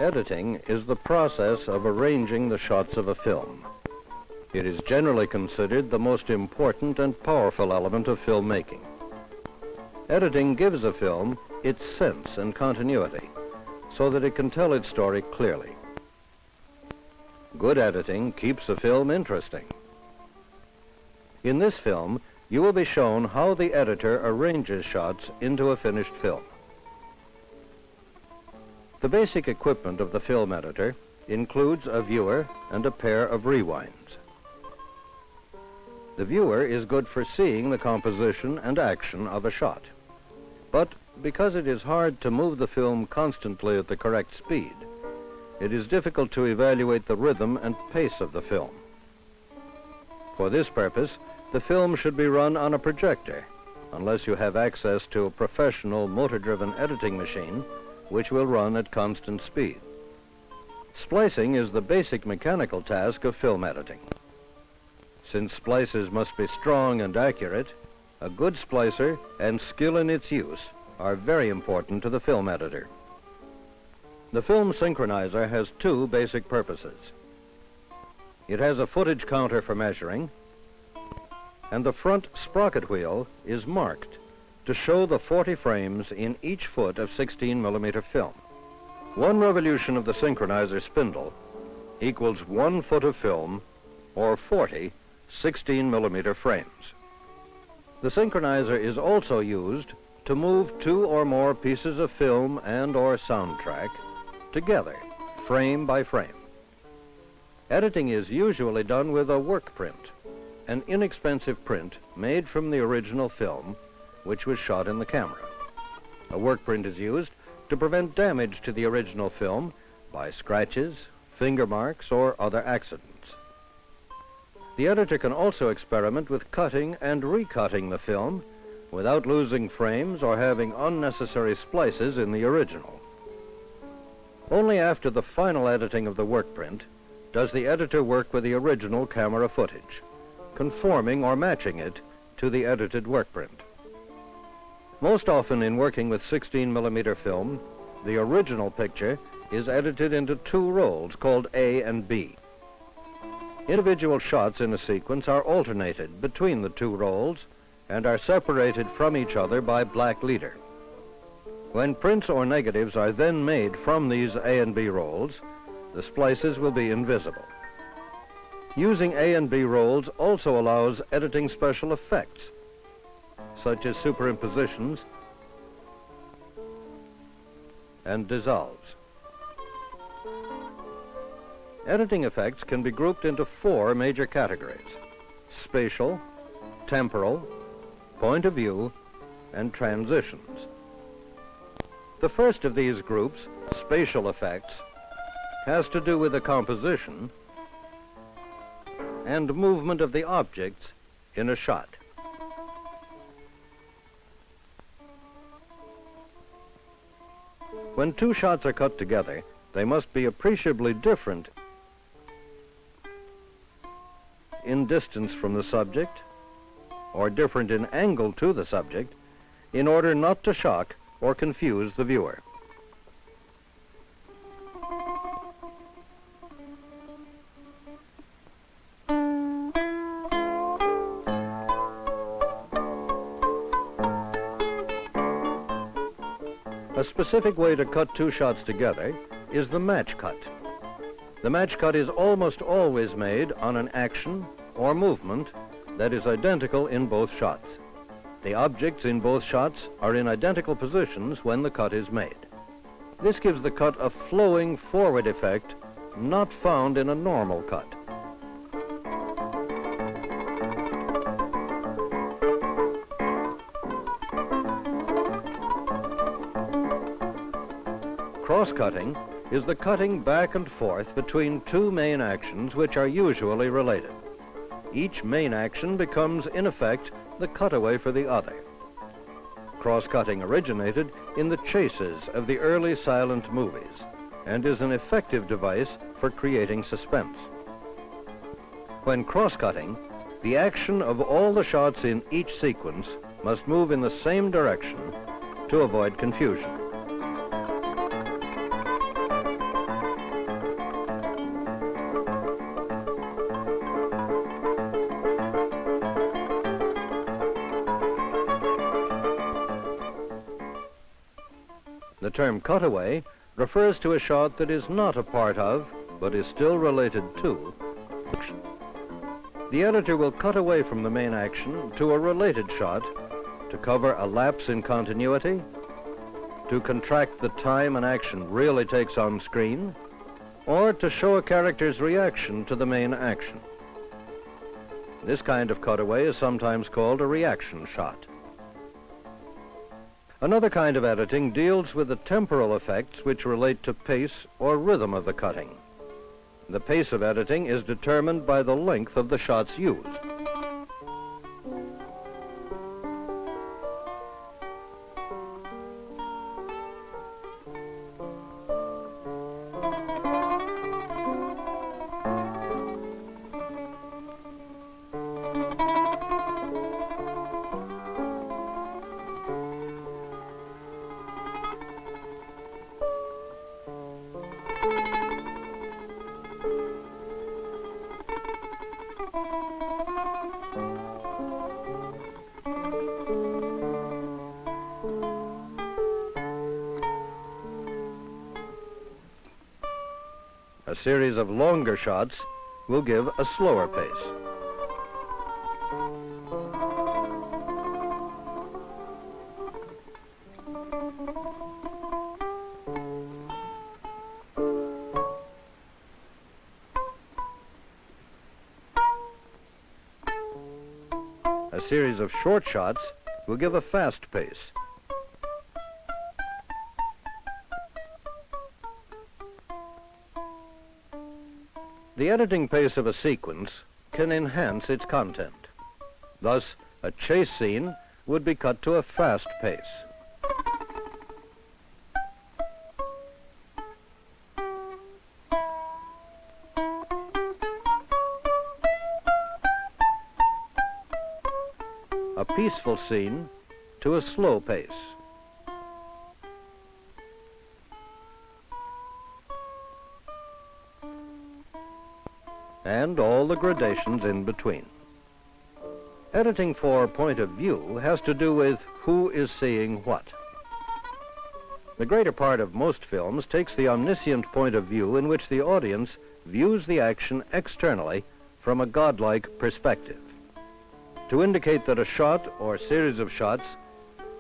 Editing is the process of arranging the shots of a film. It is generally considered the most important and powerful element of filmmaking. Editing gives a film its sense and continuity so that it can tell its story clearly. Good editing keeps a film interesting. In this film, you will be shown how the editor arranges shots into a finished film. The basic equipment of the film editor includes a viewer and a pair of rewinds. The viewer is good for seeing the composition and action of a shot. But because it is hard to move the film constantly at the correct speed, it is difficult to evaluate the rhythm and pace of the film. For this purpose, the film should be run on a projector, unless you have access to a professional motor-driven editing machine, which will run at constant speed. Splicing is the basic mechanical task of film editing. Since splices must be strong and accurate, a good splicer and skill in its use are very important to the film editor. The film synchronizer has two basic purposes. It has a footage counter for measuring, and the front sprocket wheel is marked to show the 40 frames in each foot of 16mm film. One revolution of the synchronizer spindle equals 1 foot of film or 40 16mm frames. The synchronizer is also used to move 2 or more pieces of film and/or soundtrack together, frame by frame. Editing is usually done with a work print, an inexpensive print made from the original film, which was shot in the camera. A work print is used to prevent damage to the original film by scratches, finger marks, or other accidents. The editor can also experiment with cutting and recutting the film without losing frames or having unnecessary splices in the original. Only after the final editing of the work print does the editor work with the original camera footage, conforming or matching it to the edited work print. Most often in working with 16mm film, the original picture is edited into 2 rolls called A and B. Individual shots in a sequence are alternated between the 2 rolls and are separated from each other by black leader. When prints or negatives are then made from these A and B rolls, the splices will be invisible. Using A and B rolls also allows editing special effects, such as superimpositions and dissolves. Editing effects can be grouped into 4 major categories: spatial, temporal, point of view, and transitions. The first of these groups, spatial effects, has to do with the composition and movement of the objects in a shot. When 2 shots are cut together, they must be appreciably different in distance from the subject or different in angle to the subject in order not to shock or confuse the viewer. A specific way to cut 2 shots together is the match cut. The match cut is almost always made on an action or movement that is identical in both shots. The objects in both shots are in identical positions when the cut is made. This gives the cut a flowing forward effect not found in a normal cut. Cross-cutting is the cutting back and forth between 2 main actions which are usually related. Each main action becomes, in effect, the cutaway for the other. Cross-cutting originated in the chases of the early silent movies and is an effective device for creating suspense. When cross-cutting, the action of all the shots in each sequence must move in the same direction to avoid confusion. The term cutaway refers to a shot that is not a part of, but is still related to, action. The editor will cut away from the main action to a related shot to cover a lapse in continuity, to contract the time an action really takes on screen, or to show a character's reaction to the main action. This kind of cutaway is sometimes called a reaction shot. Another kind of editing deals with the temporal effects which relate to pace or rhythm of the cutting. The pace of editing is determined by the length of the shots used. A series of longer shots will give a slower pace. A series of short shots will give a fast pace. The editing pace of a sequence can enhance its content. Thus, a chase scene would be cut to a fast pace. A peaceful scene to a slow pace. And all the gradations in between. Editing for point of view has to do with who is seeing what. The greater part of most films takes the omniscient point of view in which the audience views the action externally from a godlike perspective. To indicate that a shot or series of shots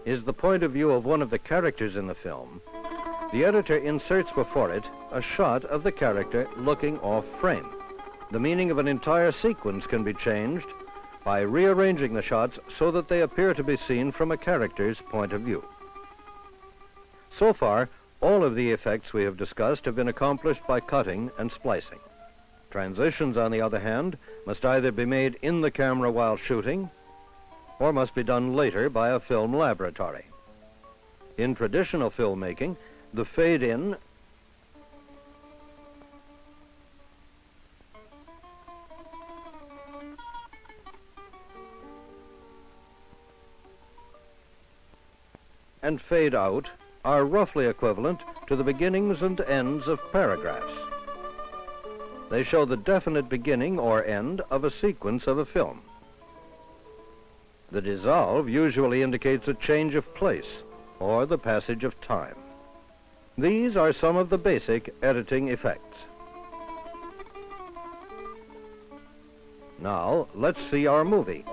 is the point of view of one of the characters in the film, the editor inserts before it a shot of the character looking off frame. The meaning of an entire sequence can be changed by rearranging the shots so that they appear to be seen from a character's point of view. So far, all of the effects we have discussed have been accomplished by cutting and splicing. Transitions, on the other hand, must either be made in the camera while shooting or must be done later by a film laboratory. In traditional filmmaking, the fade-in and fade out are roughly equivalent to the beginnings and ends of paragraphs. They show the definite beginning or end of a sequence of a film. The dissolve usually indicates a change of place or the passage of time. These are some of the basic editing effects. Now, let's see our movie.